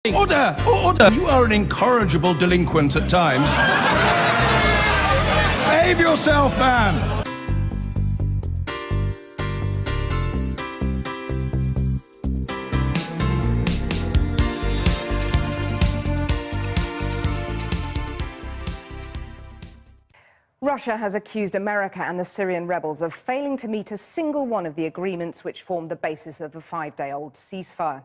Order! Order! You are an incorrigible delinquent at times. Behave yourself, man! Russia has accused America and the Syrian rebels of failing to meet a single one of the agreements which formed the basis of a 5-day-old ceasefire.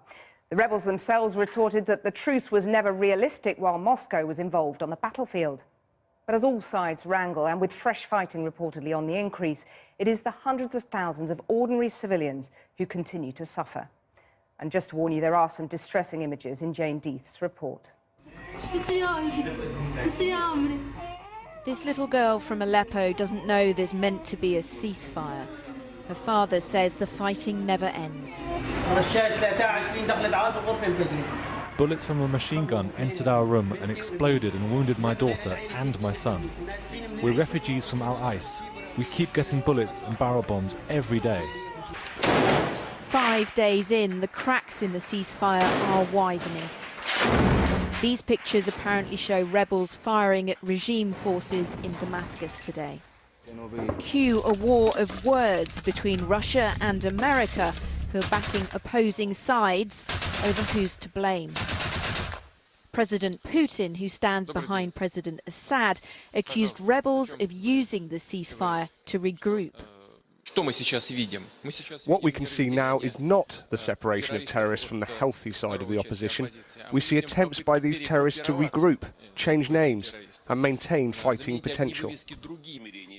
The rebels themselves retorted that the truce was never realistic while Moscow was involved on the battlefield. But as all sides wrangle, and with fresh fighting reportedly on the increase, it is the hundreds of thousands of ordinary civilians who continue to suffer. And just to warn you, there are some distressing images in Jane Deeth's report. This little girl from Aleppo doesn't know there's meant to be a ceasefire. Her father says the fighting never ends. Bullets from a machine gun entered our room and exploded and wounded my daughter and my son. We're refugees from Al-Ais. We keep getting bullets and barrel bombs every day. 5 days in, the cracks in the ceasefire are widening. These pictures apparently show rebels firing at regime forces in Damascus today. Cue a war of words between Russia and America, who are backing opposing sides over who's to blame. President Putin, who stands behind President Assad, accused rebels of using the ceasefire to regroup. What we can see now is not the separation of terrorists from the healthy side of the opposition. We see attempts by these terrorists to regroup, change names, and maintain fighting potential.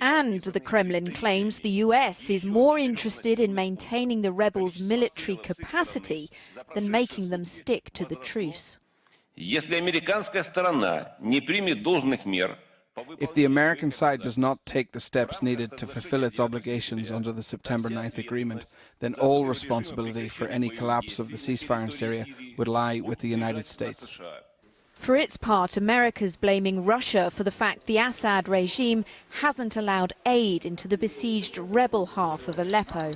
And the Kremlin claims the US is more interested in maintaining the rebels' military capacity than making them stick to the truce. If the American side does not take the steps needed to fulfill its obligations under the September 9th agreement, then all responsibility for any collapse of the ceasefire in Syria would lie with the United States. For its part, America's blaming Russia for the fact the Assad regime hasn't allowed aid into the besieged rebel half of Aleppo.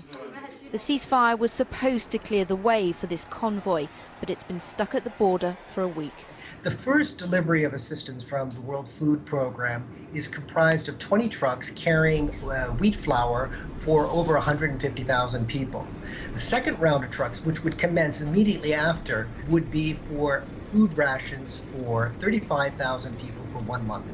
The ceasefire was supposed to clear the way for this convoy, but it's been stuck at the border for a week. The first delivery of assistance from the World Food Program is comprised of 20 trucks carrying wheat flour for over 150,000 people. The second round of trucks, which would commence immediately after, would be for food rations for 35,000 people for 1 month.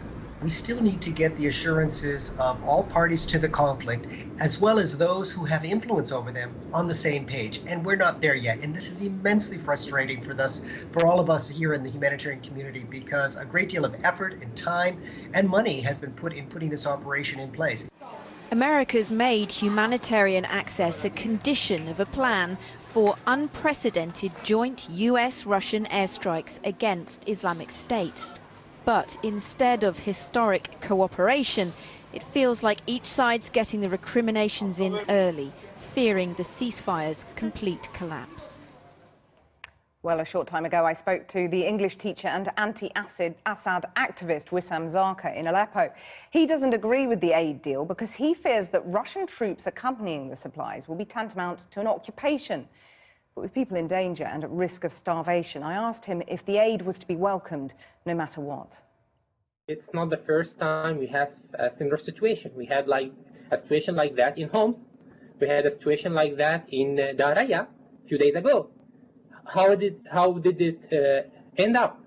We still need to get the assurances of all parties to the conflict, as well as those who have influence over them, on the same page. And we're not there yet. And this is immensely frustrating for all of us here in the humanitarian community, because a great deal of effort and time and money has been put in putting this operation in place. America's made humanitarian access a condition of a plan for unprecedented joint US-Russian airstrikes against Islamic State. But instead of historic cooperation, it feels like each side's getting the recriminations in early, fearing the ceasefire's complete collapse. Well, a short time ago, I spoke to the English teacher and anti-Assad activist Wissam Zarqa in Aleppo. He doesn't agree with the aid deal because he fears that Russian troops accompanying the supplies will be tantamount to an occupation. But with people in danger and at risk of starvation, I asked him if the aid was to be welcomed no matter what. It's not the first time we have a similar situation. We had a situation like that in Homs. We had a situation like that in Daraya a few days ago. How did it end up?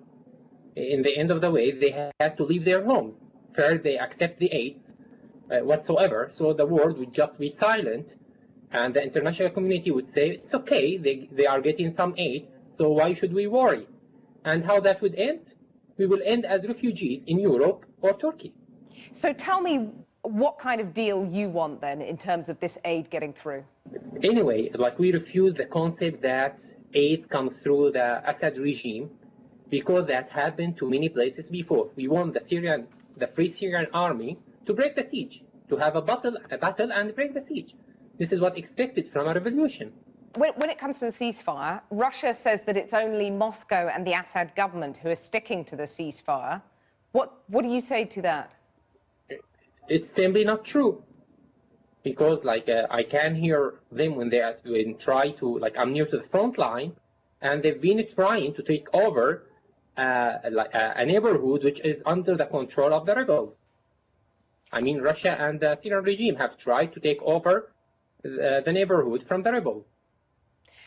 In the end of the way, they had to leave their homes. First, they accept the aids whatsoever, so the world would just be silent. And the international community would say, it's okay, they are getting some aid, so why should we worry? And how that would end? We will end as refugees in Europe or Turkey. So tell me what kind of deal you want then in terms of this aid getting through? Anyway, we refuse the concept that aid comes through the Assad regime, because that happened to many places before. We want the Free Syrian Army to break the siege, to have a battle and break the siege. This is what's expected from a revolution. When it comes to the ceasefire, Russia says that it's only Moscow and the Assad government who are sticking to the ceasefire. What do you say to that? It's simply not true. Because I can hear them when they try to, I'm near to the front line, and they've been trying to take over a neighborhood which is under the control of the rebels. I mean, Russia and the Syrian regime have tried to take over the neighborhood from the rebels.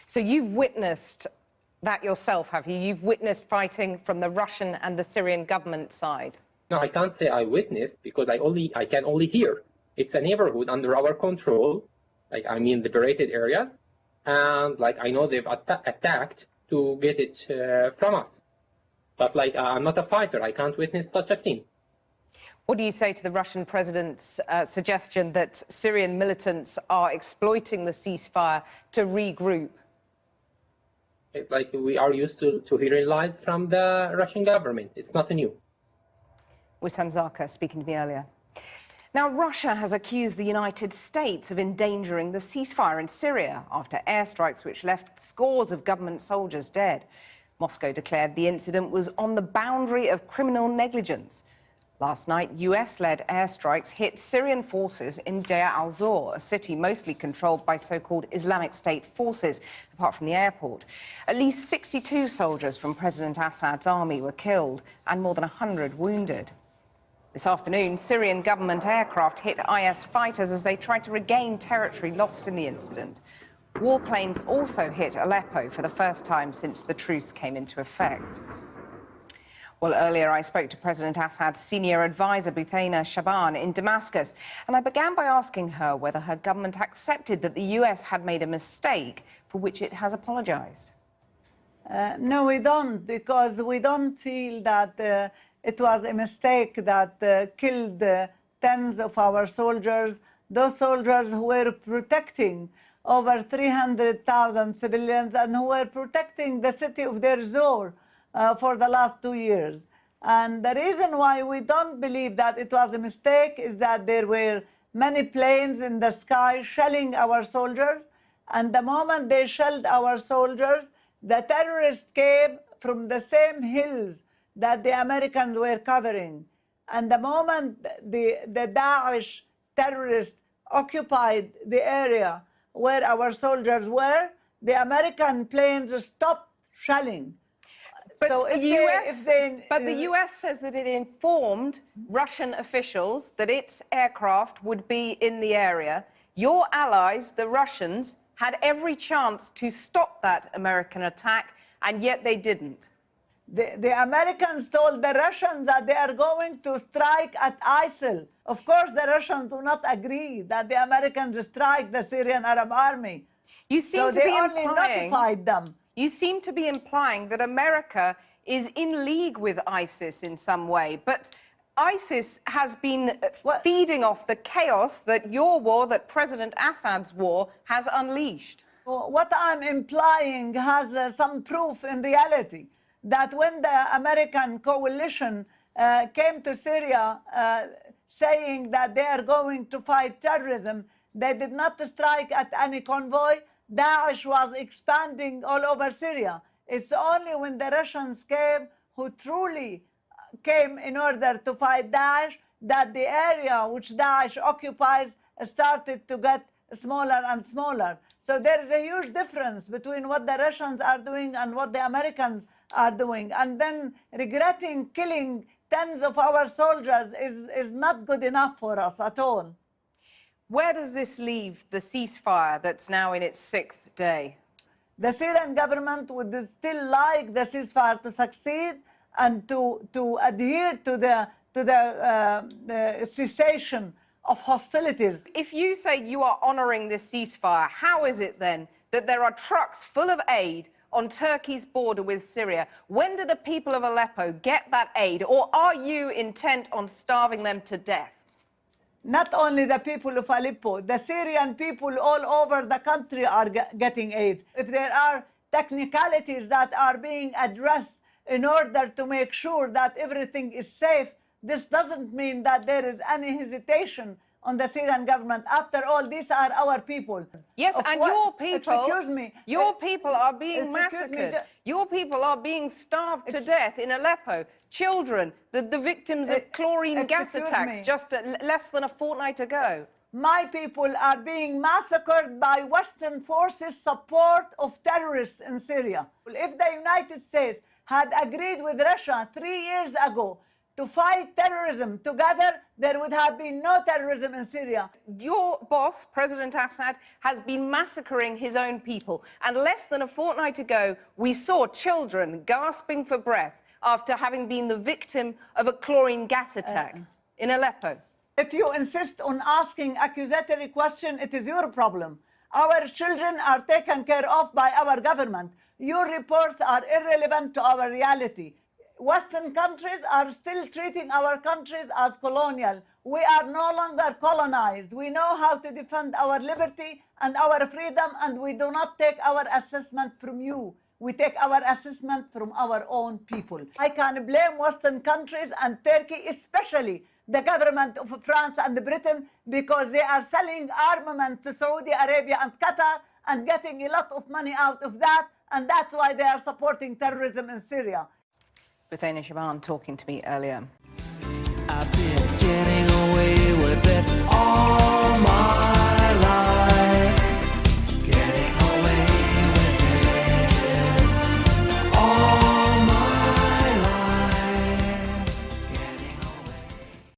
So you've witnessed that yourself, have you? You've witnessed fighting from the Russian and the Syrian government side? No, I can't say I witnessed because I can only hear. It's a neighborhood under our control, like I mean liberated areas, and like I know they've attacked to get it from us. But like I'm not a fighter, I can't witness such a thing. What do you say to the Russian president's suggestion that Syrian militants are exploiting the ceasefire to regroup? It's like we are used to hearing lies from the Russian government. It's nothing new. Wissam Zarqa speaking to me earlier. Now, Russia has accused the United States of endangering the ceasefire in Syria after airstrikes which left scores of government soldiers dead. Moscow declared the incident was on the boundary of criminal negligence. Last night, US-led airstrikes hit Syrian forces in Deir al-Zor, a city mostly controlled by so-called Islamic State forces, apart from the airport. At least 62 soldiers from President Assad's army were killed and more than 100 wounded. This afternoon, Syrian government aircraft hit IS fighters as they tried to regain territory lost in the incident. Warplanes also hit Aleppo for the first time since the truce came into effect. Well, earlier I spoke to President Assad's senior advisor, Buthaina Shaban, in Damascus, and I began by asking her whether her government accepted that the US had made a mistake for which it has apologized. No, we don't, because we don't feel that it was a mistake that killed tens of our soldiers, those soldiers who were protecting over 300,000 civilians and who were protecting the city of Deir Zor for the last 2 years. And the reason why we don't believe that it was a mistake is that there were many planes in the sky shelling our soldiers, and the moment they shelled our soldiers, the terrorists came from the same hills that the Americans were covering. And the moment the Daesh terrorists occupied the area where our soldiers were, the American planes stopped shelling. But, so the US says that it informed Russian officials that its aircraft would be in the area. Your allies, the Russians, had every chance to stop that American attack, and yet they didn't. The Americans told the Russians that they are going to strike at ISIL. Of course, the Russians do not agree that the Americans strike the Syrian Arab Army. You seem to be only notified them. You seem to be implying that America is in league with ISIS in some way, but ISIS has been feeding off the chaos that your war, that President Assad's war, has unleashed. What I'm implying has some proof in reality, that when the American coalition came to Syria saying that they are going to fight terrorism, they did not strike at any convoy. Daesh was expanding all over Syria. It's only when the Russians came, who truly came in order to fight Daesh, that the area which Daesh occupies started to get smaller and smaller. So there is a huge difference between what the Russians are doing and what the Americans are doing. And then regretting killing tens of our soldiers is not good enough for us at all. Where does this leave the ceasefire that's now in its 6th day? The Syrian government would still like the ceasefire to succeed and to adhere to the cessation of hostilities. If you say you are honouring this ceasefire, how is it then that there are trucks full of aid on Turkey's border with Syria? When do the people of Aleppo get that aid, or are you intent on starving them to death? Not only the people of Aleppo, the Syrian people all over the country are getting aid. If there are technicalities that are being addressed in order to make sure that everything is safe, this doesn't mean that there is any hesitation on the Syrian government. After all, these are our people. Yes, and your people, excuse me, your people are being massacred. Your people are being starved to death in Aleppo. Children, the victims of chlorine gas attacks just less than a fortnight ago. My people are being massacred by Western forces' support of terrorists in Syria. If the United States had agreed with Russia 3 years ago to fight terrorism together, there would have been no terrorism in Syria. Your boss, President Assad, has been massacring his own people. And less than a fortnight ago, we saw children gasping for breath after having been the victim of a chlorine gas attack in Aleppo. If you insist on asking accusatory questions, it is your problem. Our children are taken care of by our government. Your reports are irrelevant to our reality. Western countries are still treating our countries as colonial. We are no longer colonized. We know how to defend our liberty and our freedom, and we do not take our assessment from you. We take our assessment from our own people. I can blame Western countries and Turkey, especially the government of France and Britain, because they are selling armament to Saudi Arabia and Qatar and getting a lot of money out of that, and that's why they are supporting terrorism in Syria. Bethany Shaban talking to me earlier. I've been